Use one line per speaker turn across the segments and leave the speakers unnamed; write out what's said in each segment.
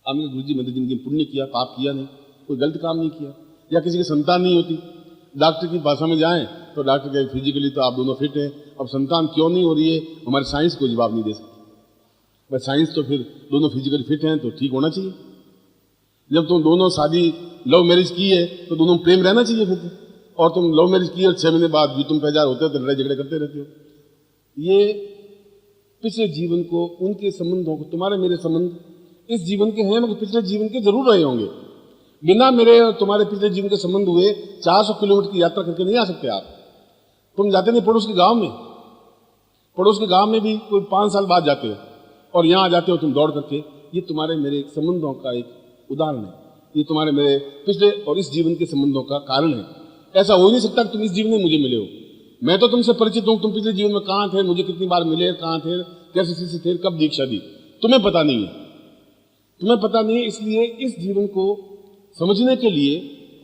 आपने गुरु जी मैंने जिंदगी में पुण्य किया, पाप किया नहीं, कोई गलत काम नहीं किया, या किसी की संतान नहीं होती, डॉक्टर की भाषा में जाएं तो डॉक्टर कहे फिजिकली तो आप दोनों फिट हैं, अब संतान क्यों नहीं हो रही है, हमारी साइंस को जवाब नहीं दे सकती। भाई साइंस तो फिर दोनों फिजिकली फिट हैं तो ठीक होना चाहिए। जब तुम दोनों शादी लव मैरिज की है तो दोनों प्रेम रहना चाहिए फिर, और तुम लव मैरिज की और 6 महीने बाद भी तुम पैजार होते हो तो लड़ाई झगड़े करते रहते हो। ये पिछले जीवन को, उनके संबंधों को, तुम्हारे मेरे संबंध इस जीवन के हैं मगर पिछले जीवन के जरूर रहे होंगे। बिना मेरे और तुम्हारे पिछले जीवन के संबंध हुए 400 किलोमीटर की यात्रा करके नहीं आ सकते आप। तुम जाते नहीं पड़ोस के गांव में, पड़ोस के गांव में भी कोई 5 साल बाद जाते हो और यहां आ जाते हो तुम दौड़ करके। ये तुम्हारे मेरे संबंधों का एक उदाहरण है, ये तुम्हारे मेरे पिछले और इस जीवन के संबंधों का कारण है। ऐसा हो ही नहीं सकता कि तुम इस जीवन में मुझे मिले हो, मैं तो तुमसे परिचित हूं, तुम पिछले जीवन में कहां थे, मुझे कितनी बार मिले, कहां थे, कैसे स्थिति थे, कब दीक्षा दी, तुम्हें पता नहीं है, तुम्हें पता नहीं है। इसलिए इस जीवन को समझने के लिए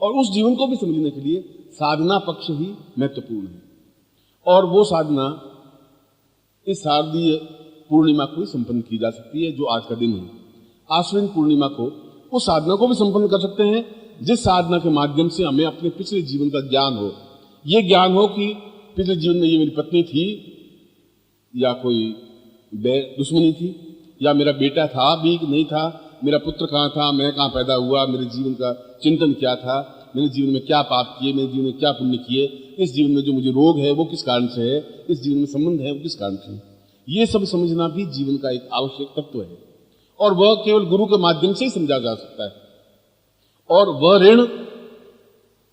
और उस जीवन को भी समझने के लिए साधना पक्ष ही महत्वपूर्ण है। और वो साधना इस शारदीय पूर्णिमा को ही संपन्न की जा सकती है जो आज का दिन है। आश्विन पूर्णिमा को उस साधना को भी संपन्न कर सकते हैं जिस साधना के माध्यम से हमें अपने पिछले जीवन का ज्ञान हो। ये ज्ञान हो कि पिछले जीवन में ये मेरी पत्नी थी, या कोई दुश्मनी थी, या मेरा बेटा था भी नहीं था, मेरा पुत्र कहाँ था, मैं कहाँ पैदा हुआ, मेरे जीवन का चिंतन क्या था, मेरे जीवन में क्या पाप किए, मेरे जीवन में क्या पुण्य किए, इस जीवन में जो मुझे रोग है वो किस कारण से है, इस जीवन में संबंध है वो किस कारण से है। ये सब समझना भी जीवन का एक आवश्यक तत्व है और वह केवल गुरु के माध्यम से ही समझा जा सकता है। और वह ऋण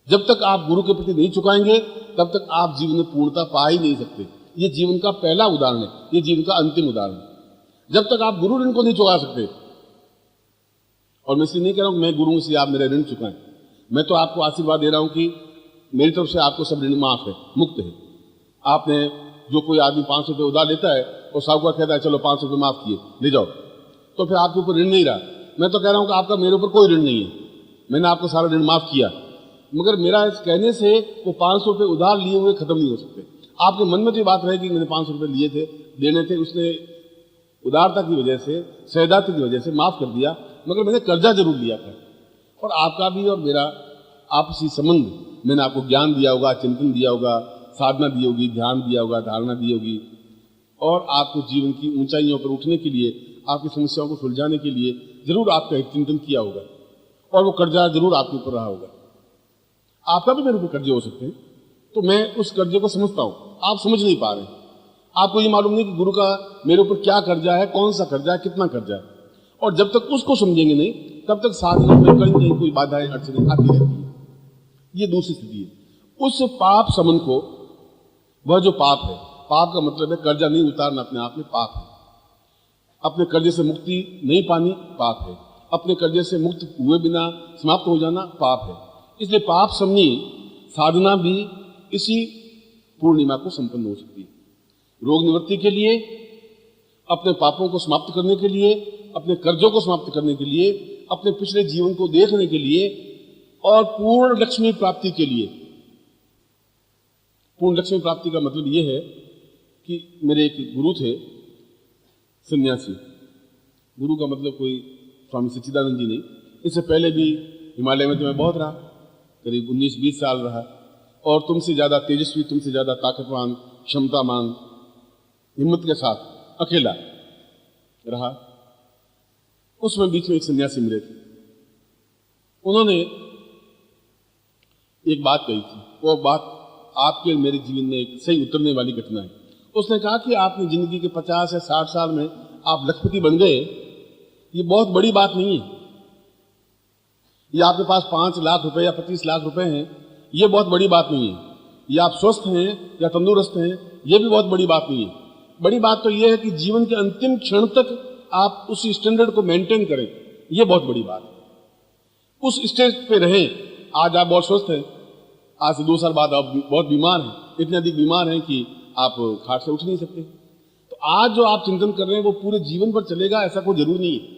जब तक आप गुरु के प्रति नहीं चुकाएंगे तब तक आप जीवन में पूर्णता पा ही नहीं सकते। ये जीवन का पहला उदाहरण है, ये जीवन का अंतिम उदाहरण है। जब तक आप गुरु ऋण को नहीं चुका सकते, और मैं इसलिए नहीं कह रहा हूं मैं गुरु से आप मेरा ऋण चुकाएं, मैं तो आपको आशीर्वाद दे रहा हूं कि मेरी तरफ से आपको सब ऋण माफ है, मुक्त है। आपने जो कोई आदमी 500 रुपये उधार लेता है और साहूकार कहता है चलो 500 रुपये माफ किए ले जाओ, तो फिर आपके ऊपर ऋण नहीं रहा। मैं तो कह रहा हूं कि आपका मेरे ऊपर कोई ऋण नहीं है, मैंने आपको सारा ऋण माफ किया, मगर मेरा इस कहने से वो 500 रुपये उधार लिए हुए खत्म नहीं हो सकते। आपके मन में तो ये बात रहेगी कि मैंने 500 रुपये लिए थे, देने थे, उसने उदारता की वजह से, सहदाती की वजह से माफ कर दिया, मगर मैंने कर्जा जरूर लिया था। और आपका भी और मेरा आपसी संबंध, मैंने आपको ज्ञान दिया होगा, चिंतन दिया होगा, साधना दी होगी, ध्यान दिया होगा, धारणा दी होगी, और आपको जीवन की ऊंचाइयों पर उठने के लिए, आपकी समस्याओं को सुलझाने के लिए जरूर आपका एक चिंतन किया होगा, और वो कर्जा जरूर आपके ऊपर रहा होगा। आपका भी मेरे ऊपर कर्जे हो सकते हैं, तो मैं उस कर्जे को समझता हूं, आप समझ नहीं पा रहे हैं। आपको ये मालूम नहीं कि गुरु का मेरे ऊपर क्या कर्जा है, कौन सा कर्जा है, कितना कर्जा है। और जब तक उसको समझेंगे नहीं तब तक साधना में कहीं कहीं कोई बाधाएं अड़चनें आती रहती है। ये दूसरी स्थिति है। उस पाप समन को, वह जो पाप है, पाप का मतलब है कर्जा नहीं उतारना, अपने आप में पाप है। अपने कर्जे से मुक्ति नहीं पानी पाप है, अपने कर्जे से मुक्त हुए बिना समाप्त हो जाना पाप है। इसलिए पाप समनी साधना भी इसी पूर्णिमा को संपन्न हो सकती है। रोग निवृत्ति के लिए, अपने पापों को समाप्त करने के लिए, अपने कर्जों को समाप्त करने के लिए, अपने पिछले जीवन को देखने के लिए, और पूर्ण लक्ष्मी प्राप्ति के लिए। पूर्ण लक्ष्मी प्राप्ति का मतलब यह है कि मेरे एक गुरु थे सन्यासी, गुरु का मतलब कोई स्वामी सच्चिदानंद जी नहीं, इससे पहले भी हिमालय में तो मैं बहुत रहा, करीब 19-20 साल रहा, और तुमसे ज्यादा तेजस्वी, तुमसे ज्यादा ताकतवान, क्षमतामान, हिम्मत के साथ अकेला रहा। उसमें बीच में एक सन्यासी मिले थे, उन्होंने एक बात कही थी, वो बात आपके मेरे जीवन में एक सही उतरने वाली घटना है। उसने कहा कि आपने जिंदगी के 50 या 60 साल में आप लखपति बन गए, ये बहुत बड़ी बात नहीं है। ये आपके पास 5 लाख रुपए या 25 लाख रुपए हैं, ये बहुत बड़ी बात नहीं है। ये आप स्वस्थ हैं या तंदुरुस्त हैं, ये भी बहुत बड़ी बात नहीं है। बड़ी बात तो ये है कि जीवन के अंतिम क्षण तक आप उस स्टैंडर्ड को मेंटेन करें, ये बहुत बड़ी बात है। उस स्टेज पे रहें। आज आप बहुत स्वस्थ हैं, आज से 2 साल बाद आप बहुत बीमार हैं, इतने अधिक बीमार हैं कि आप खाट से उठ नहीं सकते। तो आज जो आप चिंतन कर रहे हैं वो पूरे जीवन पर चलेगा, ऐसा कोई जरूरी नहीं है।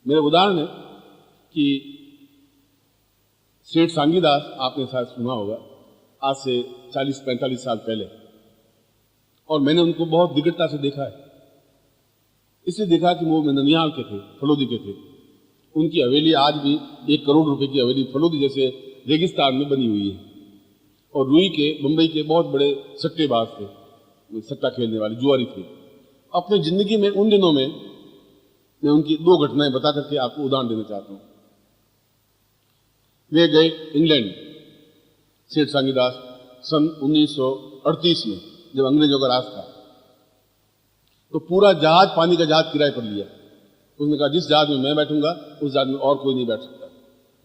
मेरा उदाहरण है कि सेठ सांगीदास, आपने शायद सुना होगा, आज से 40-45 साल पहले, और मैंने उनको बहुत निकटता से देखा है। इसलिए देखा कि वो ननिहाल के थे, फलोदी के थे, उनकी हवेली आज भी 1 करोड़ रुपए की हवेली फलोदी जैसे रेगिस्तान में बनी हुई है। और रुई के मुंबई के बहुत बड़े सट्टेबाज थे, सट्टा खेलने वाले जुआरी थे। अपनी जिंदगी में उन दिनों में मैं उनकी 2 घटनाएं बता करके आपको उदाहरण देना चाहता हूं। वे गए इंग्लैंड, सेठ सांगीदास, सन 1938 में, जब अंग्रेजों का राज था। तो पूरा जहाज, पानी का जहाज किराए पर लिया। उसने कहा जिस जहाज में मैं बैठूंगा उस जहाज में और कोई नहीं बैठ सकता।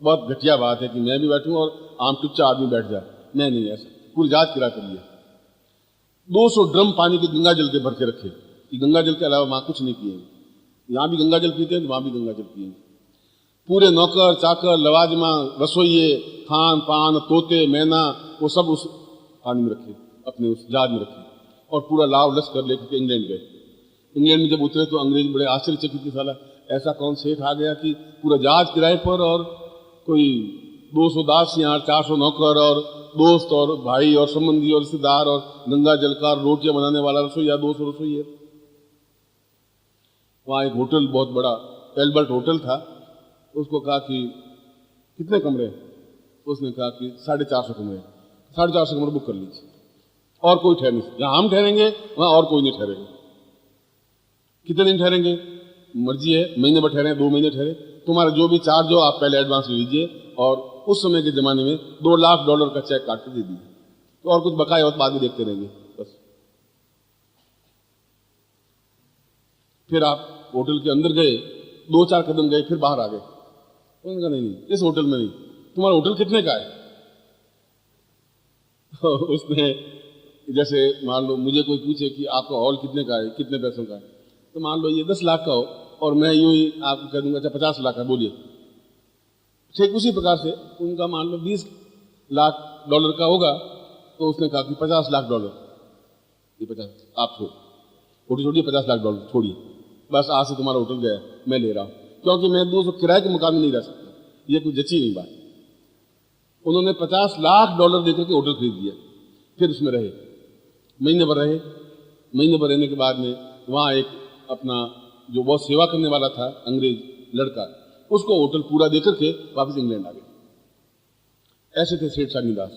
बहुत घटिया बात है कि मैं भी बैठूं और आम टुच्चा आदमी बैठ जाए, मैं नहीं, ऐसा। पूरी जहाज किराए पर लिया। 200 ड्रम पानी के गंगा जल के भर के रखे कि गंगा जल के अलावा वहां कुछ नहीं पिएंगे। यहां भी गंगा जल पीते हैं तो वहां भी गंगा जल पिएंगे। पूरे नौकर चाकर, लवाजमा, रसोइये, खान पान, तोते, मैना, वो सब उस पानी में रखे, अपने उस जहाज में रखे और पूरा लाव लश्कर लेकर इंग्लैंड गए। इंग्लैंड में जब उतरे तो अंग्रेज बड़े आश्चर्यचकित कि साला ऐसा कौन सेठ आ गया कि पूरा जहाज किराए पर और कोई 200 दासियां, 400 नौकर और दोस्त और भाई और संबंधी और रिश्तेदार और गंगा जल का रोटियां बनाने वाला रसोईया, 200 रसोईये। वहां एक होटल, बहुत बड़ा एल्बर्ट होटल था। उसको कहा कि कितने कमरे? उसने कहा कि 450 कमरे। 450 कमरे बुक कर लीजिए और कोई ठहर नहीं। जहां हम ठहरेंगे वहां और कोई नहीं ठहरेगा। कितने दिन ठहरेंगे? मर्जी है, महीने भर ठहरे, 2 महीने ठहरे, तुम्हारा जो भी चार्ज हो आप पहले एडवांस ले लीजिए। और उस समय के जमाने में $2 लाख का चेक काट के दे दीजिए, तो और कुछ बकाया हो तो बाद में देखते रहेंगे बस। फिर आप होटल के अंदर गए, 2-4 कदम गए, फिर बाहर आ गए। उन्होंने कहा नहीं, इस होटल में नहीं। तुम्हारा होटल कितने का है? उसने, जैसे मान लो मुझे कोई पूछे कि आपका हॉल कितने का है, कितने पैसों का है, तो मान लो ये 10 लाख का हो और मैं यूं ही आपको कह दूंगा अच्छा 50 लाख का, बोलिए। ठीक उसी प्रकार से उनका मान लो $20 लाख का होगा, तो उसने कहा कि $50 लाख, ये 50 आप छोड़, छोटी छोटी $50 लाख छोड़िए, बस आज से तुम्हारा होटल गया, मैं ले रहा हूं, क्योंकि मैं 200 किराए के मुकाम में नहीं रह सकता। ये कुछ जची नहीं बात। उन्होंने $50 लाख देकर के होटल खरीद दिया। फिर उसमें रहे, महीने भर रहे। महीने भर रहने के बाद में वहां एक अपना जो बहुत सेवा करने वाला था अंग्रेज लड़का, उसको होटल पूरा देकर के वापस इंग्लैंड आ गए। ऐसे थे सेठ सांगीदास।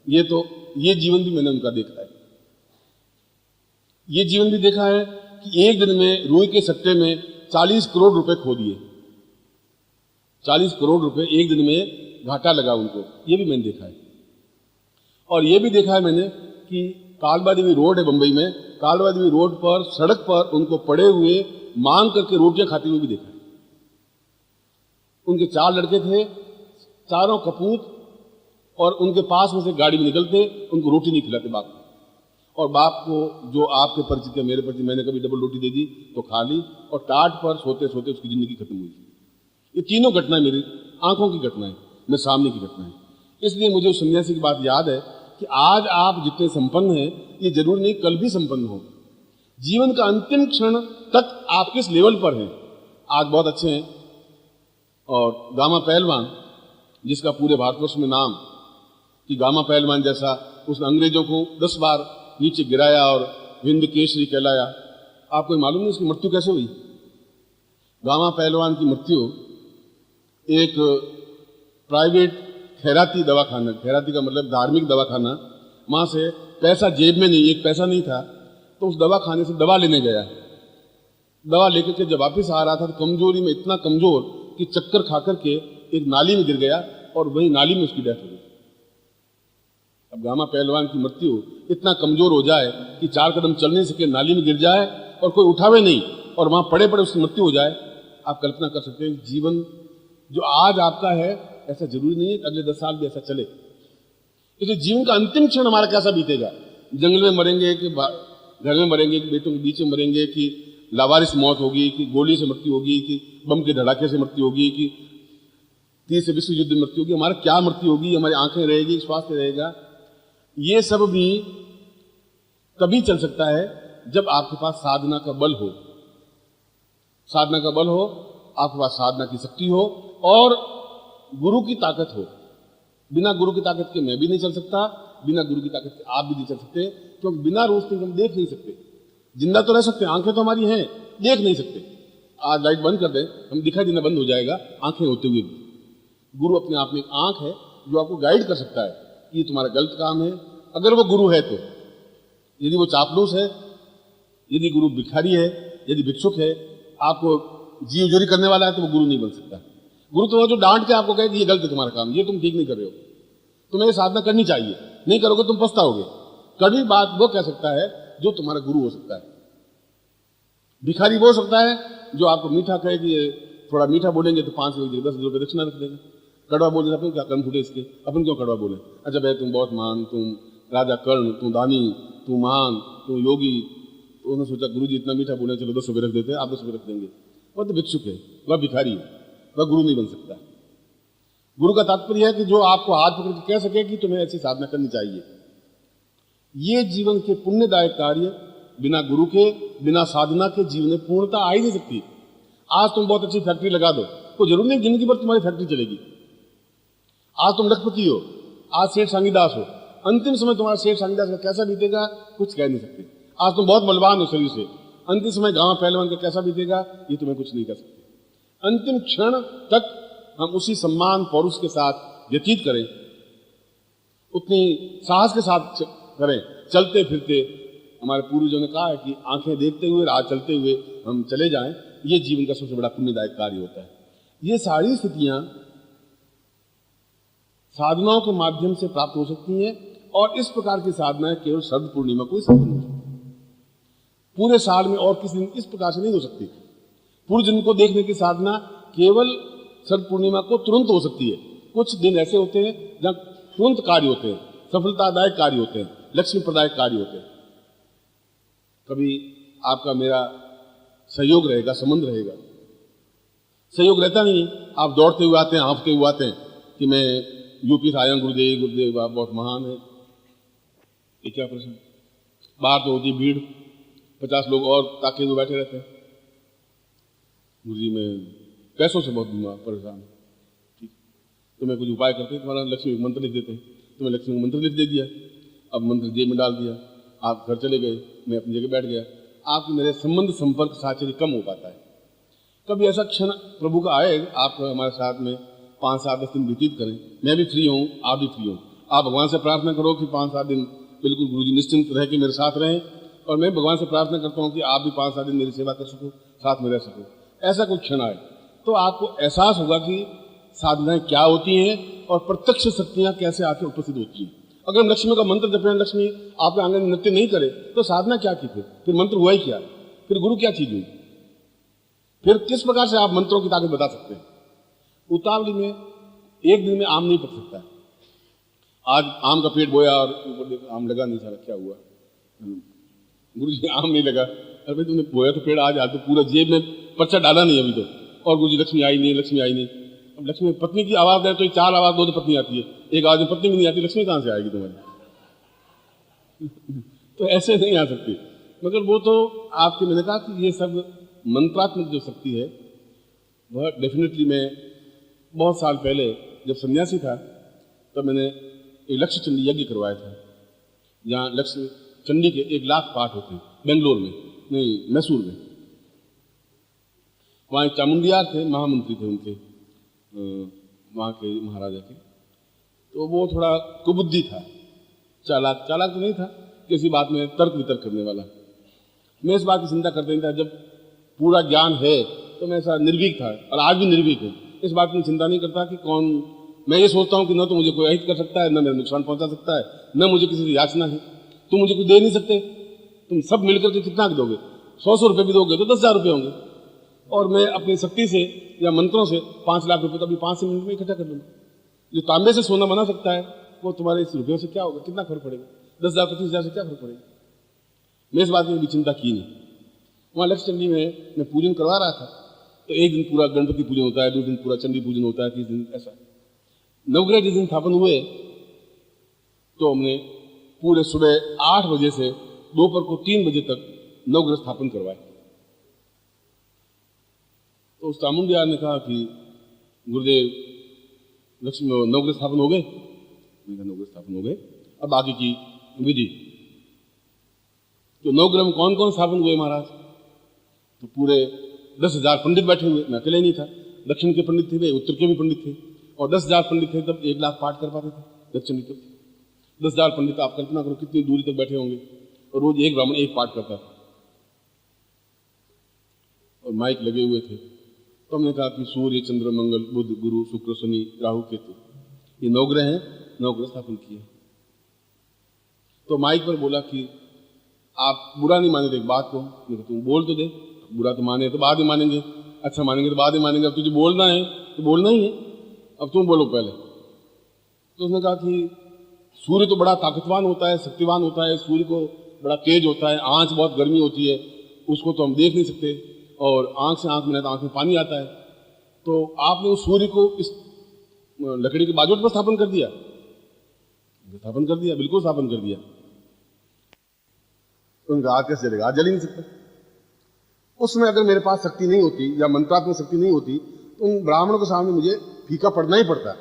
ये जीवन भी मैंने उनका देखा है। ये जीवन भी देखा है कि एक दिन में रुई के सट्टे में 40 करोड़ रुपए खो दिए। 40 करोड़ रुपए एक दिन में घाटा लगा उनको, ये भी मैंने देखा है। और ये भी देखा है मैंने कि कालबा देवी रोड है बंबई में, कालबा देवी रोड पर सड़क पर उनको पड़े हुए मांग करके रोटियां खाते हुए भी देखा है। उनके 4 लड़के थे, चारों कपूत, और उनके पास में से गाड़ी में निकलते, उनको रोटी नहीं खिलाते बाप को। और बाप को जो आपके परिचित है, मेरे परिचित, मैंने कभी डबल रोटी दे दी तो खा ली, और टाट पर सोते सोते उसकी जिंदगी खत्म हुई। ये तीनों घटनाएं मेरी आंखों की घटनाएं, मेरे सामने की घटनाएं। इसलिए मुझे उस सन्यासी की बात याद है कि आज आप जितने संपन्न हैं, ये जरूर नहीं कल भी संपन्न हो। जीवन का अंतिम क्षण तक आप किस लेवल पर हैं। आज बहुत अच्छे हैं, और गामा पहलवान, जिसका पूरे भारतवर्ष में नाम कि गामा पहलवान जैसा, उसने अंग्रेजों को 10 बार नीचे गिराया और हिंद केसरी कहलाया। आपको मालूम नहीं उसकी मृत्यु कैसे हुई? गामा पहलवान की मृत्यु एक प्राइवेट खैराती दवाखाना, खैराती का मतलब धार्मिक दवाखाना, वहां से पैसा जेब में नहीं, एक पैसा नहीं था, तो उस दवाखाने से दवा लेने गया। दवा लेकर के जब वापिस आ रहा था तो कमजोरी में इतना कमजोर कि चक्कर खाकर के एक नाली में गिर गया और वही नाली में उसकी डेथ हो गई। अब गामा पहलवान की मृत्यु इतना कमजोर हो जाए कि 4 कदम चल नहीं सके, नाली में गिर जाए और कोई उठावे नहीं, और वहां पड़े पड़े उसकी मृत्यु हो जाए। आप कल्पना कर सकते हैं जीवन जो आज आपका है, ऐसा जरूरी नहीं है अगले 10 साल भी ऐसा चले। इसलिए जीवन का अंतिम क्षण हमारा कैसा बीतेगा? जंगल में मरेंगे कि घर में मरेंगे कि बेटों के बीच में मरेंगे, कि लावारिस मौत होगी, कि गोली से मृत्यु होगी, कि बम के धड़ाके से मृत्यु होगी, कि 30 विश्व युद्ध में मृत्यु होगी, हमारा क्या मृत्यु होगी, हमारी आंखें रहेगी, स्वास्थ्य रहेगा। ये सब भी तभी चल सकता है जब आपके पास साधना का बल हो। साधना का बल हो, आपके पास साधना की शक्ति हो और गुरु की ताकत हो। बिना गुरु की ताकत के मैं भी नहीं चल सकता, बिना गुरु की ताकत के आप भी नहीं चल सकते, क्योंकि बिना रोशनी हम देख नहीं सकते। जिंदा तो रह सकते हैं, आंखें तो हमारी हैं, देख नहीं सकते। आज लाइट बंद कर दें, हम दिखाई देना बंद हो जाएगा आंखें होते हुए भी। गुरु अपने आप में एक आंख है जो आपको गाइड कर सकता है कि ये तुम्हारा गलत काम है, अगर वो गुरु है तो। यदि वो चापलूस है, यदि गुरु भिखारी है, यदि भिक्षुक है, आपको जीव जोरी करने वाला है, तो वो गुरु नहीं बन सकता। गुरु तो वो जो डांट के आपको कहे कि ये गलत है तुम्हारा काम, ये तुम ठीक नहीं कर रहे हो, तुम्हें ये साधना करनी चाहिए, नहीं करोगे तुम पछताओगे। कड़वी बात वो कह सकता है जो तुम्हारा गुरु हो सकता है। भिखारी वो हो सकता है जो आपको मीठा कहे कि ये थोड़ा मीठा बोलेंगे तो 5 रुपये 10 रुपये दक्षिणा रख देगा। कड़वा बोले अपन क्या कर्म फूटे इसके, अपन क्यों कड़वा बोले। अच्छा भाई तुम बहुत महान, तुम राजा कर्ण, तुम दानी, तुम महान, तुम योगी। तो उन्होंने सोचा गुरु जी इतना मीठा बोले, चलो 10 रुपये रख देते हैं, आप 10 रुपये रख देंगे। वह तो भिक्षुक है, वह भिखारी है, वह गुरु नहीं बन सकता। गुरु का तात्पर्य है कि जो आपको हाथ पकड़ के कह सके कि तुम्हें ऐसी साधना करनी चाहिए। ये जीवन के पुण्यदायक कार्य बिना गुरु के, बिना साधना के जीवन में पूर्णता आ ही नहीं सकती। आज तुम बहुत अच्छी फैक्ट्री लगा दो, तो जरूर नहीं जिंदगी भर तुम्हारी फैक्ट्री चलेगी। आज तुम लखपति हो, आज सेठ सांगीदास हो, अंतिम समय तुम्हारा सेठ सांगीदास का कैसा बीतेगा कुछ कह नहीं सकते। आज तुम बहुत बलवान हो शरीर से, अंतिम समय गांव पहलवान का कैसा बीतेगा ये तुम्हें कुछ नहीं कह सकते। अंतिम क्षण तक हम उसी सम्मान पौरुष के साथ व्यतीत करें, उतनी साहस के साथ करें, चलते फिरते। हमारे पूर्वजों ने कहा है कि आंखें देखते हुए, राह चलते हुए हम चले जाएं, ये जीवन का सबसे बड़ा पुण्यदायक कार्य होता है। ये सारी स्थितियां साधनाओं के माध्यम से प्राप्त हो सकती हैं, और इस प्रकार की साधनाएं केवल शरद पूर्णिमा को ही संपन्न हो सकती है। पूरे साल में और किसी दिन इस प्रकार से नहीं हो सकती। पूर्व जन्म को देखने की साधना केवल शरद पूर्णिमा को तुरंत हो सकती है। कुछ दिन ऐसे होते हैं जहां तुरंत कार्य होते हैं, सफलतादायक कार्य होते हैं, लक्ष्मी प्रदायक कार्य होते हैं। कभी आपका मेरा सहयोग रहेगा, संबंध रहेगा, सहयोग रहता नहीं है। आप दौड़ते हुए आते हैं, हाँफते हुए आते हैं कि मैं यूपी से आया हूं, गुरुदेव गुरुदेव आप बहुत महान है। ये क्या प्रश्न। बाहर तो होती भीड़, 50 लोग और ताके हुए बैठे रहते हैं। गुरु जी मैं पैसों से बहुत बीमार परेशान, ठीक, तो मैं कुछ उपाय करते तुम्हारा लक्ष्मी मंत्र लिख देते हैं। तो मैं लक्ष्मी मंत्र लिख दे दिया, अब मंत्र जेब में डाल दिया, आप घर चले गए, मैं अपनी जगह बैठ गया। आपकी मेरे संबंध संपर्क साहचर्य कम हो पाता है। कभी ऐसा क्षण प्रभु का आए, आप हमारे साथ में 5-7-10 दिन व्यतीत करें, मैं भी फ्री हूँ, आप भी फ्री हूँ। आप भगवान से प्रार्थना करो कि 5-7 दिन बिल्कुल गुरु जी निश्चिंत रह के मेरे साथ रहें, और मैं भगवान से प्रार्थना करता हूँ कि आप भी 5-7 दिन मेरी सेवा कर सको, साथ में रह सको। ऐसा कोई क्षण आए तो आपको एहसास होगा कि साधनाएं क्या होती हैं और प्रत्यक्ष शक्तियां कैसे आके उपस्थित होती हैं। अगर हम लक्ष्मी का मंत्र जपें, लक्ष्मी आपके आंगन में नृत्य नहीं करे तो साधना क्या की, फिर मंत्र हुआ ही क्या, फिर गुरु क्या चीज हुई, फिर किस प्रकार से आप मंत्रों की ताकत बता सकते हैं। उतावली में एक दिन में आम नहीं पक सकता है। आज आम का पेड़ बोया और ऊपर देखो आम लगा नहीं, सारा क्या हुआ, गुरु जी आम नहीं लगा। अरे भाई तुमने बोया तो पेड़ आज तो पूरा जेब में पर्चा डाला नहीं अभी तो, और गुरु जी लक्ष्मी आई नहीं, लक्ष्मी आई नहीं। अब लक्ष्मी पत्नी की आवाज है तो 4 आवाज 2 पत्नी आती है, एक आवाज में पत्नी भी नहीं आती, लक्ष्मी कहां से आएगी तुम्हारी। तो ऐसे नहीं आ सकती। मगर वो तो आपके, मैंने कहा कि ये सब मंत्रात्मक जो शक्ति है वह डेफिनेटली, मैं बहुत साल पहले जब सन्यासी था तब मैंने एक लक्ष्य चंडी यज्ञ करवाया था, जहाँ लक्ष्य चंडी के 1 लाख पाठ होते हैं, बेंगलोर में, नहीं मैसूर में। वहाँ एक चामुंडियार थे, महामंत्री थे उनके, वहाँ के महाराजा के। तो वो थोड़ा कुबुद्धि था, चालाक तो नहीं था, किसी बात में तर्क वितर्क करने वाला। मैं इस बात की चिंता करता नहीं था, जब पूरा ज्ञान है तो मैं ऐसा निर्भीक था, और आज भी निर्भीक हूँ। इस बात की चिंता नहीं करता कि कौन, मैं ये सोचता हूँ कि न तो मुझे कोई अहित कर सकता है, न मेरा नुकसान पहुंचा सकता है, न मुझे किसी से याचना है। तुम मुझे कुछ दे नहीं सकते, तुम सब मिलकर के कितना दोगे, 100 रुपये भी दोगे तो 10,000 रुपये होंगे, और मैं अपनी शक्ति से या मंत्रों से 5 लाख रुपये कभी 5 मिनट में इकट्ठा कर लूँगा। जो तांबे से सोना बना सकता है वो तुम्हारे इस रुपये से क्या होगा, कितना फर्क पड़ेगा, 10,000 25,000 से क्या फर्क पड़ेगा। मैं इस बात की भी चिंता की नहीं। वहाँ लक्ष्य चंडी में मैं पूजन करवा रहा था, तो एक दिन पूरा गणपति पूजन होता है, 2 दिन पूरा चंडी पूजन होता है, 3 दिन ऐसा। नवग्रह जिस दिन स्थापन हुए तो हमने पूरे सुबह 8 बजे से दोपहर को 3 बजे तक नवग्रह स्थापन करवाए। तो उस चामुंडियार ने कहा कि गुरुदेव लक्ष्मी नवग्रह स्थापन हो गए। मैंने कहा नवग्रह स्थापन हो गए, अब आगे की विधि। तो नवग्रह में कौन कौन स्थापन हुए महाराज, तो पूरे 10,000 पंडित बैठे हुए, मैं अकेले नहीं था, दक्षिण के पंडित थे, वे उत्तर के भी पंडित थे, और 10,000 पंडित थे तब 1 लाख पाठ कर पाते थे दक्षिण की तरफ। 10,000 पंडित, आप कल्पना करो कितनी दूरी तक बैठे होंगे, और रोज एक ब्राह्मण एक पाठ करता था, और माइक लगे हुए थे। तो हमने कहा कि सूर्य, चंद्र, मंगल, बुध, गुरु, शुक्र, शनि, राहु, केतु, ये 9 ग्रह हैं, 9 ग्रह स्थापन किए। तो माइक पर बोला कि आप बुरा नहीं माने तो एक बात कहो, तुम बोल तो दे, बुरा तो माने तो बाद में मानेंगे, अच्छा मानेंगे तो बाद में मानेंगे, अब तुझे बोलना है तो बोलना ही है, अब तुम बोलो पहले। तो उसने कहा कि सूर्य तो बड़ा ताकतवान होता है, शक्तिवान होता है, सूर्य को बड़ा तेज होता है, आंच बहुत गर्मी होती है, उसको तो हम देख नहीं सकते, और आंख से आंख मिला तो आंख में पानी आता है, तो आपने उस सूर्य को इस लकड़ी के बाजूट पर स्थापन कर दिया। स्थापन कर दिया, बिल्कुल स्थापन कर दिया। उनका आग कैसे जलेगा? आज जल ही नहीं सकता। उसमें अगर मेरे पास शक्ति नहीं होती या मंत्रात्मक शक्ति नहीं होती तो उन ब्राह्मणों के सामने मुझे फीका पड़ना ही पड़ता।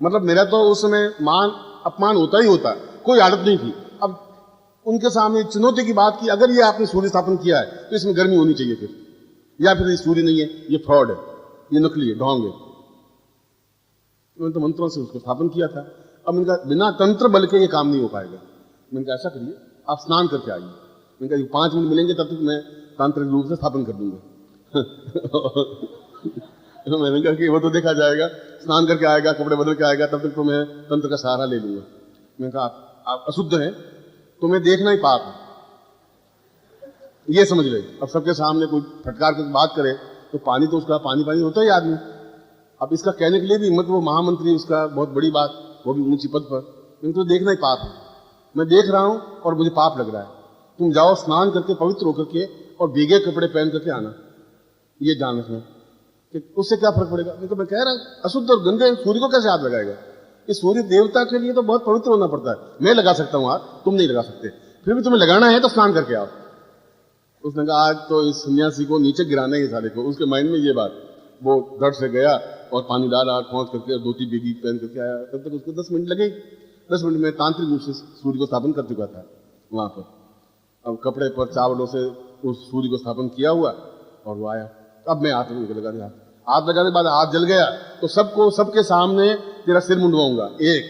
मतलब मेरा तो उस समय मान अपमान होता ही होता, कोई आदत नहीं थी। अब उनके सामने चुनौती की बात की, अगर ये आपने सूर्य स्थापन किया है तो इसमें गर्मी होनी चाहिए फिर, या फिर ये सूर्य नहीं है, ये फ्रॉड है, ये नकली है, ढोंग है। मैंने तो मंत्रों से उसको स्थापन किया था। अब इनका बिना तंत्र बल के ये काम नहीं हो पाएगा। मैंने कहा ऐसा करिए, आप स्नान करके आइए। मैंने कहा 5 मिनट मिलेंगे तब तक मैं तांत्रिक रूप से स्थापन कर दूंगा। तो मैंने कहा कि वो तो देखा जाएगा, स्नान करके आएगा, कपड़े बदल के आएगा, तब तक तो मैं तंत्र का सहारा ले लूंगा। मैंने कहा आप अशुद्ध हैं, तुम्हें देखना ही पाप है, ये समझ ले। अब सबके सामने कोई फटकार के बात करे तो पानी तो उसका पानी पानी होता ही आदमी। अब इसका कहने के लिए भी हिम्मत, वो महामंत्री, उसका बहुत बड़ी बात, वो भी ऊंची पद पर, तो देखना ही पाप है। मैं देख रहा हूं और मुझे पाप लग रहा है। तुम जाओ स्नान करके पवित्र होकर के और भीगे कपड़े पहन करके आना, ये जान रखना कि उससे क्या फर्क पड़ेगा। मैं कह रहा हूं अशुद्ध और गंदे सूर्य को कैसे हाथ लगाएगा? इस सूर्य देवता के लिए तो बहुत पवित्र होना पड़ता है। मैं लगा सकता हूं हाथ, तुम नहीं लगा सकते, फिर भी तुम्हें लगाना है तो स्नान करके आओ। उसने कहा आज तो इस सन्यासी को नीचे गिराना ही सारे को। उसके माइंड में ये बात, वो धड़ से गया और पानी डाला, पहुंच करके धोती भीगी पहन करके आया। तब तक उसको 10 मिनट लगे। 10 मिनट में तांत्रिक रूप से सूर्य को स्थापन कर चुका था वहां पर। अब कपड़े पर चावलों से उस सूर्य को स्थापन किया हुआ और वो आया। अब मैं हाथ लगा दिया, हाथ लगाने के बाद हाथ जल गया तो सबको, सबके सामने तेरा सिर मुंडवाऊंगा। 1,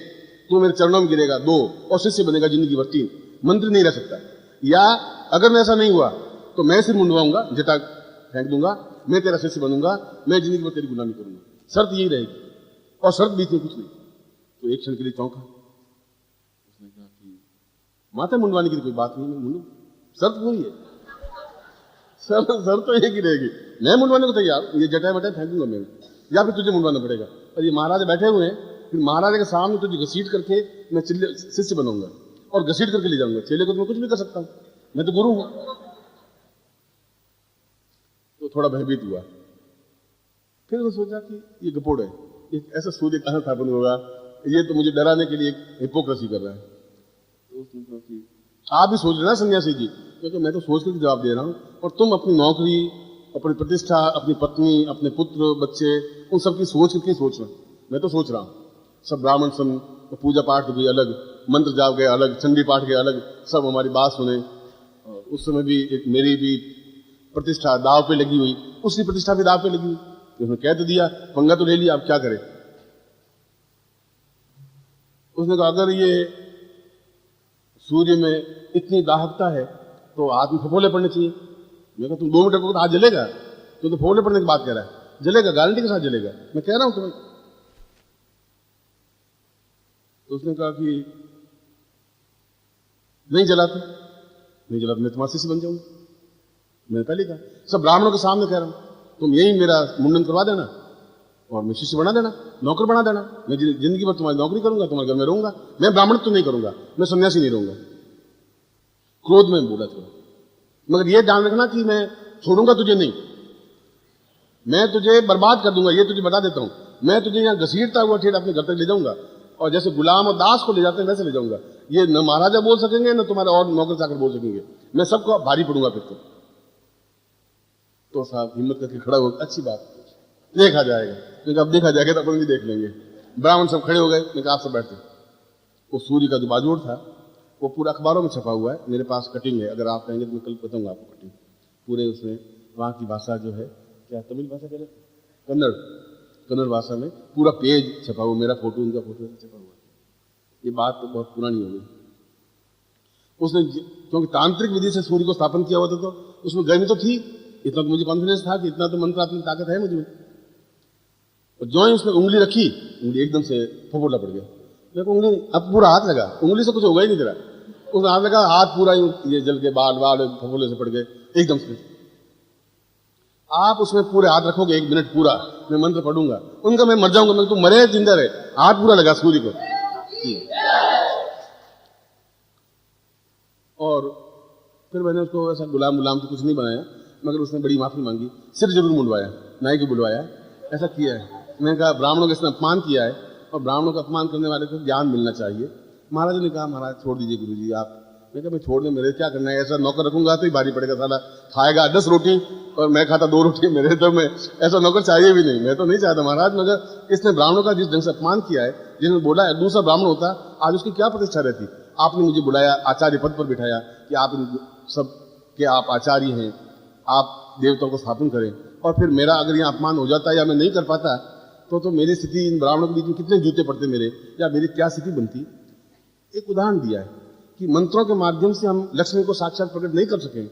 तू मेरे चरणों में गिरेगा। 2, और शिष्य बनेगा जिंदगी भर। 3, मंत्री नहीं रह सकता। या अगर ऐसा नहीं हुआ तो मैं सिर मुंडवाऊंगा, जटा फेंक दूंगा, मैं तेरा शिष्य बनूंगा, मैं जिंदगी भर तेरी गुलामी करूंगा। शर्त यही रहेगी, और शर्त बीच में कुछ नहीं। तो एक क्षण के लिए चौंका। उसने कहा कि माथा मुंडवाने की कोई बात नहीं, मैं मुंडू, शर्त पूरी है। शर्त तो एक ही रहेगी, मैं मुंडवाने को तैयार, ये जटाए बटाए फेंक दूंगा मैं, या फिर तुझे मुंडवाना पड़ेगा। और ये महाराजा बैठे हुए हैं, फिर महाराजा के सामने तुझे घसीट करके मैं शिष्य बनूंगा और घसीट करके ले जाऊंगा। चेले को तो मैं कुछ भी कर सकता हूं, मैं तो गुरु हूं। तो थोड़ा भयभीत हुआ। फिर उसने सोचा कि ये गपोड़ है, ये ऐसा सूर्य कहां स्थापन होगा, ये तो मुझे डराने के लिए हिपोक्रेसी कर रहा है। तो उसने कहा कि आप भी सोच रहे ना सन्यासी जी, क्योंकि मैं तो सोच कर जवाब दे रहा हूं, और तुम अपनी नौकरी, अपनी प्रतिष्ठा, अपनी पत्नी, अपने पुत्र बच्चे, उन सबकी सोच करके सोच रहा हूं। मैं तो सोच रहा हूं सब ब्राह्मण सन, तो पूजा पाठ भी अलग, मंत्र जाप गए अलग, चंडी पाठ गए अलग, सब हमारी बात सुने। उस समय भी मेरी भी प्रतिष्ठा दाव पे लगी हुई, उसकी प्रतिष्ठा भी दाव पे लगी हुई। उसने कह तो दिया, पंगा तो ले लिया, अब क्या करे। उसने कहा अगर ये सूर्य में इतनी दाहकता है तो हाथ में फफोले पड़ने चाहिए। मैं कहा तुम 2 मीटर को तो हाथ जलेगा, तो फफोले पड़ने की बात कह रहा है, जलेगा, गारंटी के साथ जलेगा, मैं कह रहा हूं तुम्हें। तो उसने कहा कि नहीं जला तो मैं तुम्हारा शिष्य बन जाऊंगा। मैंने पहले कहा, सब ब्राह्मणों के सामने कह रहा हूं, तुम यही मेरा मुंडन करवा देना और मैं शिष्य बना देना, नौकर बना देना, मैं जिंदगी भर तुम्हारी नौकरी करूंगा, तुम्हारे घर में रहूंगा। मैं ब्राह्मण तो नहीं करूंगा, मैं सन्यासी नहीं रहूंगा। क्रोध में बोला था, मगर ये ध्यान रखना कि मैं छोड़ूंगा तुझे नहीं, मैं तुझे बर्बाद कर दूंगा, ये तुझे बता देता हूं। मैं तुझे यहां घसीटता हुआ ठेठ अपने घर तक ले जाऊंगा, और जैसे गुलाम और दास को ले जाते हैं वैसे ले जाऊंगा। ये न महाराजा बोल सकेंगे न तुम्हारे और नौकर चाकर बोल सकेंगे, मैं सबको भारी पड़ूंगा फिर तो साहब हिम्मत करके खड़ा हो, अच्छी बात, देखा जाएगा। क्योंकि अब देखा जाएगा तो अपन भी देख लेंगे। ब्राह्मण सब खड़े हो गए, मैं आप सब बैठते। वो सूर्य का जो बाजूड़ था वो पूरा अखबारों में छपा हुआ है, मेरे पास कटिंग है, अगर आप कहेंगे तो मैं कल बताऊंगा आपको कटिंग पूरे। उसमें वहाँ की भाषा जो है क्या तमिल भाषा कह रहे, कन्नड़, कन्नड़ भाषा में पूरा पेज छपा हुआ, मेरा फोटो उनका फोटो छपा हुआ। ये बात तो बहुत पुरानी हो गई। उसने क्योंकि तांत्रिक विधि से सूर्य को स्थापन किया हुआ था, तो उसमें गर्मी तो थी, इतना तो मुझे कॉन्फिडेंस था कि इतना तो मंत्रात्मक ताकत है मुझे। और जो ही उसने उंगली रखी, उंगली एकदम से फफोला पड़ गया। देखो उंगली, अब पूरा हाथ लगा, उंगली से कुछ होगा ही नहीं तेरा, उसने हाथ लगा, हाथ पूरा ये जल के बाल बाल फफोले से पड़ गए एकदम से। आप उसमें पूरे हाथ रखोगे 1 मिनट पूरा, मैं मंत्र पढ़ूंगा, उनका मैं मर जाऊंगा, मैं तू मरे जिंदा रहे, हाथ पूरा लगा सूर्य को। और फिर मैंने उसको ऐसा गुलाम तो कुछ नहीं बनाया, मगर उसने बड़ी माफी मांगी, सिर जरूर मुंडवाया, नाई को बुलवाया, ऐसा किया है। मैंने कहा ब्राह्मणों का इसने अपमान किया है, और ब्राह्मणों का अपमान करने वाले को ज्ञान मिलना चाहिए। महाराज ने कहा महाराज छोड़ दीजिए गुरुजी आप। मैं कहा मैं छोड़ दे, मेरे क्या करना है, ऐसा नौकर रखूंगा तो ही भारी पड़ेगा, साला खाएगा 10 रोटी और मैं खाता 2 रोटी, मेरे तो में ऐसा नौकर चाहिए भी नहीं, मैं तो नहीं चाहता महाराज। मगर इसने ब्राह्मणों का जिस ढंग से अपमान किया है, जिन्होंने बोला है दूसरा ब्राह्मण होता आज उसकी क्या प्रतिष्ठा रहती। आपने मुझे बुलाया, आचार्य पद पर बिठाया कि आप सब के आप आचार्य हैं, आप देवताओं को स्थापन करें, और फिर मेरा अगर यहाँ अपमान हो जाता या मैं नहीं कर पाता तो मेरी स्थिति इन ब्राह्मणों के बीच में कितने जूते पड़ते मेरे, या मेरी क्या स्थिति बनती। एक उदाहरण दिया है कि मंत्रों के माध्यम से हम लक्ष्मी को साक्षात प्रकट नहीं कर सकें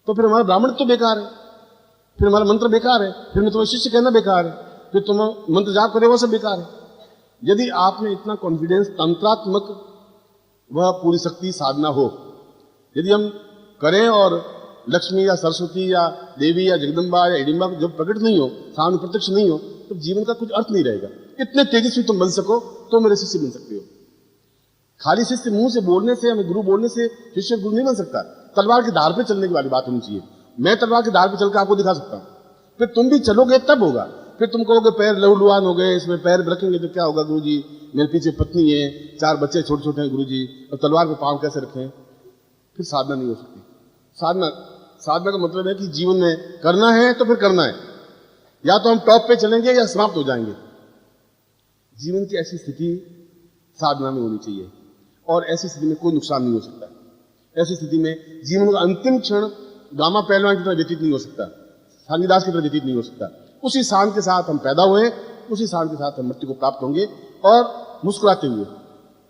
तो फिर हमारा ब्राह्मण तो बेकार है, फिर हमारा मंत्र बेकार है, फिर मैं तुम्हें शिष्य कहना बेकार है, फिर तुम मंत्र जाप करे वो सब बेकार है। यदि आप में इतना कॉन्फिडेंस, तंत्रात्मक वह पूरी शक्ति साधना हो, यदि हम करें और लक्ष्मी या सरस्वती या देवी या जगदम्बा या हिडिंबा जब प्रकट नहीं हो, सामने प्रत्यक्ष नहीं हो, तो जीवन का कुछ अर्थ नहीं रहेगा। इतने तेजस्वी तुम बन सको तो मेरे शिष्य बन सकते हो। खाली शिष्य मुंह से बोलने से, हमें गुरु बोलने से शिष्य गुरु नहीं बन सकता। तलवार की धार पे चलने की वाली बात होनी चाहिए। मैं तलवार की धार पे चलकर आपको दिखा सकता हूं, फिर तुम भी चलोगे तब होगा। फिर तुम कहोगे पैर लहूलुहान हो गए, इसमें पैर रखेंगे तो क्या होगा गुरुजी, मेरे पीछे पत्नी है, 4 बच्चे छोटे छोटे हैं गुरुजी, और तलवार पे पांव कैसे रखें, फिर साधना नहीं हो सकती। साधना का मतलब है कि जीवन में करना है तो फिर करना है, या तो हम टॉप पे चलेंगे या समाप्त हो जाएंगे। जीवन की ऐसी स्थिति साधना में होनी चाहिए, और ऐसी स्थिति में कोई नुकसान नहीं हो सकता। ऐसी स्थिति में जीवन का अंतिम क्षण गामा पहलवान की तरह व्यतीत नहीं हो सकता, शालिदास की तरह व्यतीत नहीं हो सकता। उसी शान के साथ हम पैदा हुए, उसी शान के साथ हम मृत्यु को प्राप्त होंगे, और मुस्कुराते हुए,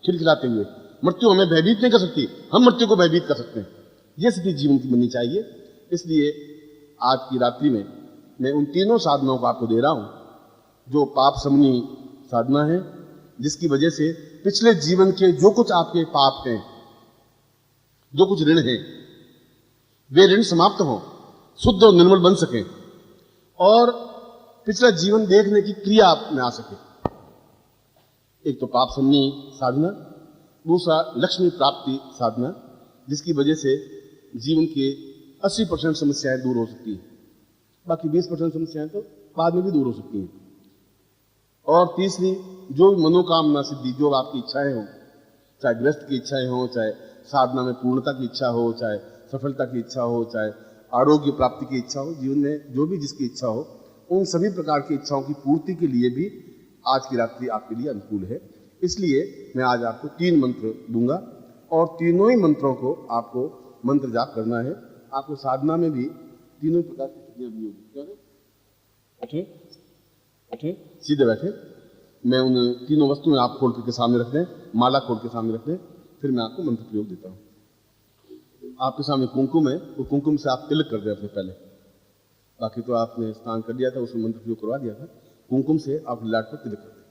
खिलखिलाते हुए। मृत्यु हमें भयभीत नहीं कर सकती, हम मृत्यु को भयभीत कर सकते हैं। यह स्थिति जीवन की बननी चाहिए। इसलिए आज की रात्रि में मैं उन तीनों साधनाओं को आपको दे रहा हूं, जो पाप शमनी साधना है, जिसकी वजह से पिछले जीवन के जो कुछ आपके पाप हैं, जो कुछ ऋण हैं, वे ऋण समाप्त हों, शुद्ध और निर्मल बन सकें, और पिछला जीवन देखने की क्रिया आप में आ सके। एक तो पाप शमनी साधना, दूसरा लक्ष्मी प्राप्ति साधना, जिसकी वजह से जीवन के 80% समस्याएं दूर हो सकती हैं, बाकी 20% समस्याएं तो बाद में भी दूर हो सकती हैं। और तीसरी, जो मनोकामना सिद्धि, जो आपकी इच्छाएं हो, चाहे गृहस्थ की इच्छाएं हो, चाहे साधना में पूर्णता की इच्छा हो, चाहे सफलता की इच्छा हो, चाहे आरोग्य प्राप्ति की इच्छा हो, जीवन में जो भी जिसकी इच्छा हो, उन सभी प्रकार की इच्छाओं की पूर्ति के लिए भी आज की रात्रि आपके लिए अनुकूल है। इसलिए मैं आज आपको 3 मंत्र दूंगा, और तीनों ही मंत्रों को आपको मंत्र जाप करना है। आपको साधना में भी तीनों प्रकार की स्थितियां भी होगी। बैठे, सीधे बैठे। मैं उन तीनों वस्तुएं आप खोल के सामने रख दें, माला खोल के सामने रख दें, फिर मैं आपको मंत्र प्रयोग देता हूं। आपके सामने कुमकुम है, वो कुमकुम से आप तिलक कर दें अपने पहले, बाकी तो आपने स्नान कर दिया था, उसमें मंत्र प्रयोग करवा दिया था। कुमकुम से आप लाट पर तिलक कर दें।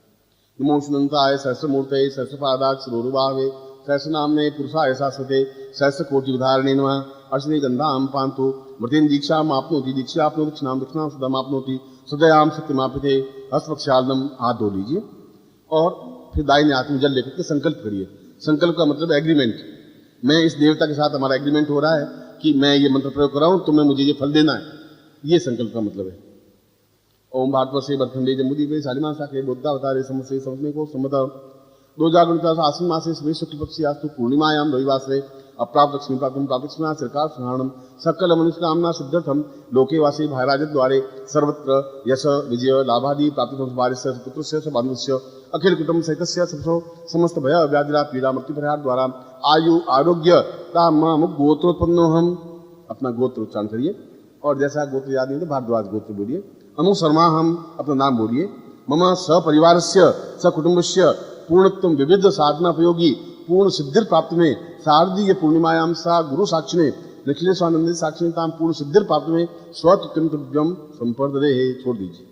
नमो शुनंताय सहस्रमूर्तये सहस्रपादाय शिरोरुबावे सहस्रनाम्ने पुरुषाय शाश्वते सहस्रकोटि उदाहरणे नमः। अर्चने गंधाम पांतो मृतेन दीक्षाम आपनोति, दीक्षा आपनो दक्षिणाम दक्षिणाम सदम आपनोति, सदयाम सत्यमापिते। हस्तवक्षालम, हाथ धो लीजिए, और फिर दाहिने हाथ में जल लेकर के संकल्प करिए। संकल्प का मतलब एग्रीमेंट। मैं इस देवता के साथ, हमारा एग्रीमेंट हो रहा है कि मैं ये मंत्र प्रयोग कर रहा हूं, तुम्हें मुझे ये फल देना है। ये संकल्प का मतलब है। ओम भारतवर्षे बरखंडे जम्बूद्वीपे शालिमां शाखे बुद्धावतारे समस्ते समस्मे को सम्मत 2049 आश्विन मासे श्री शुक्ल पक्षियास्तु पूर्णिमायां रविवासरे अप्राप्त लक्ष्मी प्राप्त सरकार संहारणम सकल मनुष्य कामना सिद्धर्थम लोके वासे भाईराज द्वारे सर्वत्र यश विजय लाभादि प्राप्ति वारिस्य पुत्रस्य बांधवस्य अखिल कुटुंब सहितस्य सबसो समस्त भय व्याधिरा पीड़ा मृत्यु परिहार द्वारा आयु आरोग्य काम गोत्रोत्पन्नो हम। अपना गोत्र उच्चारण करिए और जैसा गोत्र याद नहीं तो भारद्वाज गोत्र बोलिए। अनु शर्मा हम अपना नाम बोलिए। मम सपरिवारस्य सकुटुम्बस्य पूर्णत्व विविध साधना उपयोगी पूर्ण सिद्धिर प्राप्त में शारदीय पूर्णिमायाम सा गुरु साक्षिणे निखिलेश्वानंद साक्षिणताम पूर्ण सिद्धिर प्राप्त में स्वतुभ्यम संपर्दे। छोड़ दीजिए,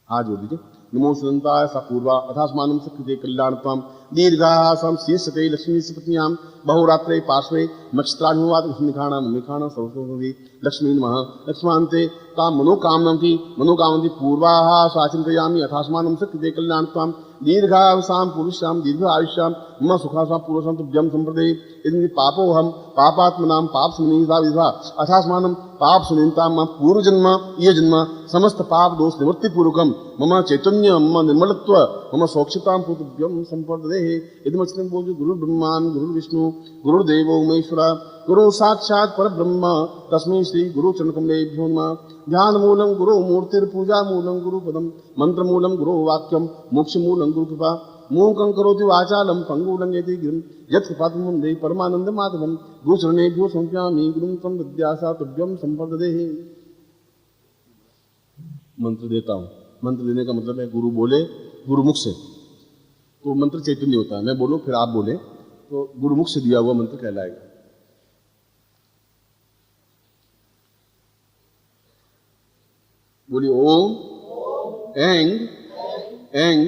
हाथ जोड़ दीजिए। नमो सुदंताय सा पूर्वा अथास्मानं सकृते कल्याणत्वं दीर्घासं शीर्षते लक्ष्मी सपत्न्यां बहुरात्रे पार्श्वे नक्षत्रानुवाद निखाणां सर्वसोऽपि लक्ष्मी नमः। लक्ष्मान्ते तां मनोकामन्ति पूर्वाः स्वाचिन्तयामि अथास्मानं सकृते कल्याणत्वं दीर्घायुषां पुरुषां दीर्घ आयुष्यां मम सुखासां पूर्वसां तुभ्यं संप्रदे। यदि पापोऽहं पापात्मनां पापसुनिधा विधा अथास्मानं पाप सुनितां मम पूर्वजन्म ये जन्म समस्त पाप दोष निवृत्ति पूर्वकम मम चैतन्य मम निर्मलत्व मम सौक्षतां तुभ्यं संप्रदे। यदि मचनं बोल गुरु ब्रह्मान गुरु विष्णु गुरुदेवो महेश्वर गुरु साक्षात् परब्रह्म तस्मै श्री गुरु चरणकमलेभ्यो नमः। ध्यान मूलम गुरु मूर्तिर्पूजा मूलम गुरु पदम मंत्र मूलम गुरु वाक्यम मोक्ष मूलम गुरु कृपा मूकं करोति वाचालम पंगुलं यति गिरिं यत्कृपातं वन्दे परमानंद माधवम। गुरुचरणेभ्यो समर्पयामि गुरुं तं विद्यासा तुभ्यं संप्रदे। मंत्र देता हूँ। मंत्र देने का मतलब है गुरु बोले गुरुमुख से, तो मंत्र चैतन्य होता है। मैं बोलूं फिर आप बोले तो गुरुमुख से दिया हुआ मंत्र कहलाएगा। बोलिए ओम ऐंग ऐंग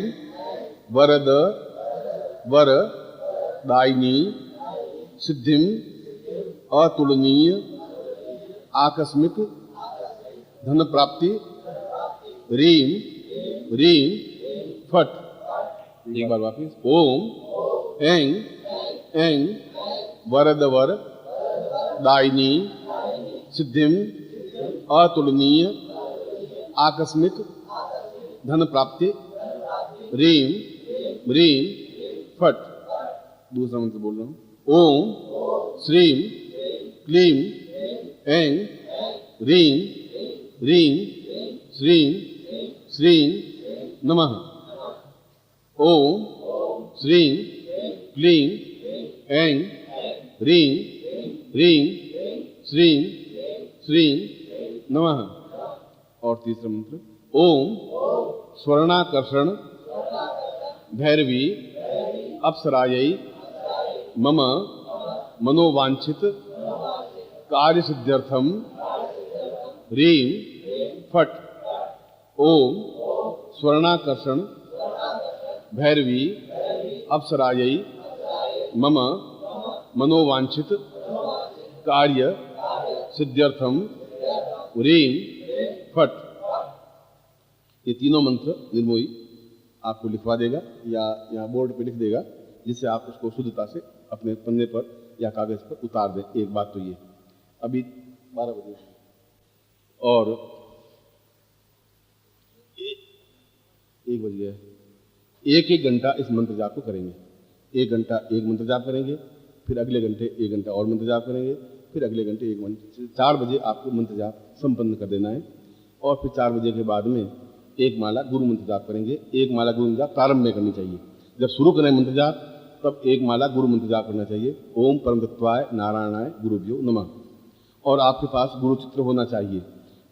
वरद वर दायिनी सिद्धिम अतुलनीय आकस्मिक धन प्राप्ति रीम रीम फट। एक बार वापिस ओम ऐंग ऐंग वरद वर दायिनी सिद्धिम अतुलनीय आकस्मिक धन प्राप्ति रीम रीम फट। दूसरा मंत्र बोल रहा हूं। ओम श्रीम क्लीम ऐंग रीम रीम श्रीम श्रीम नमः। ओम श्रीम क्लीम ऐंग रीम रीम श्रीम श्रीम नमः। और तीसरा मंत्र ओम स्वर्णाकर्षण भैरवी अप्सरायै मम मनोवांछित कार्य सिद्ध्यर्थम रीम फट। ओम स्वर्णाकर्षण भैरवी अप्सरायै मम मनोवांछित कार्य सिद्ध्यर्थम रीम फट। ये तीनों मंत्र निर्मोही आपको लिखवा देगा या यहाँ बोर्ड पे लिख देगा, जिससे आप उसको शुद्धता से अपने पन्ने पर या कागज पर उतार दें। एक बात तो ये अभी 12 बजे और 1 बज गया, एक घंटा इस मंत्र जाप को करेंगे। 1 घंटा एक मंत्र जाप करेंगे, फिर अगले घंटे 1 घंटा और मंत्र जाप करेंगे, फिर अगले घंटे 1 मंत्र। 4 बजे आपको मंत्र जाप संपन्न कर देना है। और फिर 4 बजे के बाद में 1 माला गुरु मंत्र जाप करेंगे। 1 माला गुरु मंत्र जाप प्रारंभ में करनी चाहिए। जब शुरू करें मंत्र जाप तब 1 माला गुरु मंत्र जाप करना चाहिए। ओम परम तत्वाय नारायणाय गुरुभ्यो नमः। और आपके पास गुरु चित्र होना चाहिए।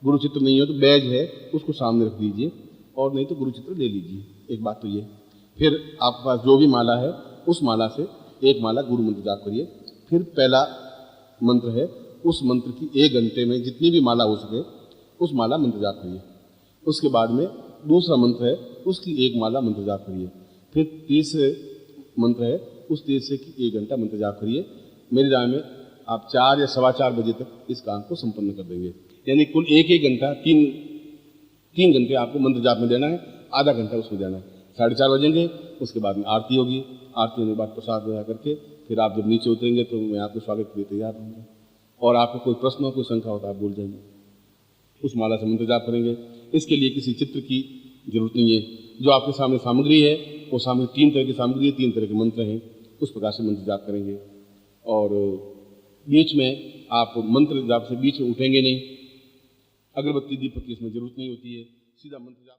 गुरु चित्र नहीं हो तो बैज है उसको सामने रख दीजिए, और नहीं तो गुरु चित्र ले लीजिए। एक बात तो ये। फिर आपके पास जो भी माला है उस माला से 1 माला गुरु मंत्र जाप करिए। फिर पहला मंत्र है, उस मंत्र की 1 घंटे में जितनी भी माला हो सके उस माला मंत्र जाप करिए। उसके बाद में दूसरा मंत्र है, उसकी 1 माला मंत्र जाप करिए। फिर तीसरे मंत्र है, उस तीसरे की 1 घंटा मंत्र जाप करिए। मेरी राय में आप 4 या 4:15 बजे तक इस काम को संपन्न कर देंगे। यानी कुल 1 घंटा 3 घंटे आपको मंत्र जाप में देना है, आधा घंटा उसमें देना है। 4:30 बजेंगे, उसके बाद में आरती होगी। आरती होने के बाद प्रसाद वगैरह करके फिर आप जब नीचे उतरेंगे तो मैं आपके स्वागत के लिए तैयार रहूँगा। और आपको कोई प्रश्न हो, कोई शंका हो तो आप बोल जाइए। उस माला से मंत्र जाप करेंगे। इसके लिए किसी चित्र की जरूरत नहीं है। जो आपके सामने सामग्री है वो सामने 3 तरह की सामग्री है, 3 तरह के मंत्र हैं, उस प्रकार से मंत्र जाप करेंगे। और बीच में आप मंत्र जाप से बीच में उठेंगे नहीं। अगरबत्ती दीपक की इसमें जरूरत नहीं होती है, सीधा मंत्र जाप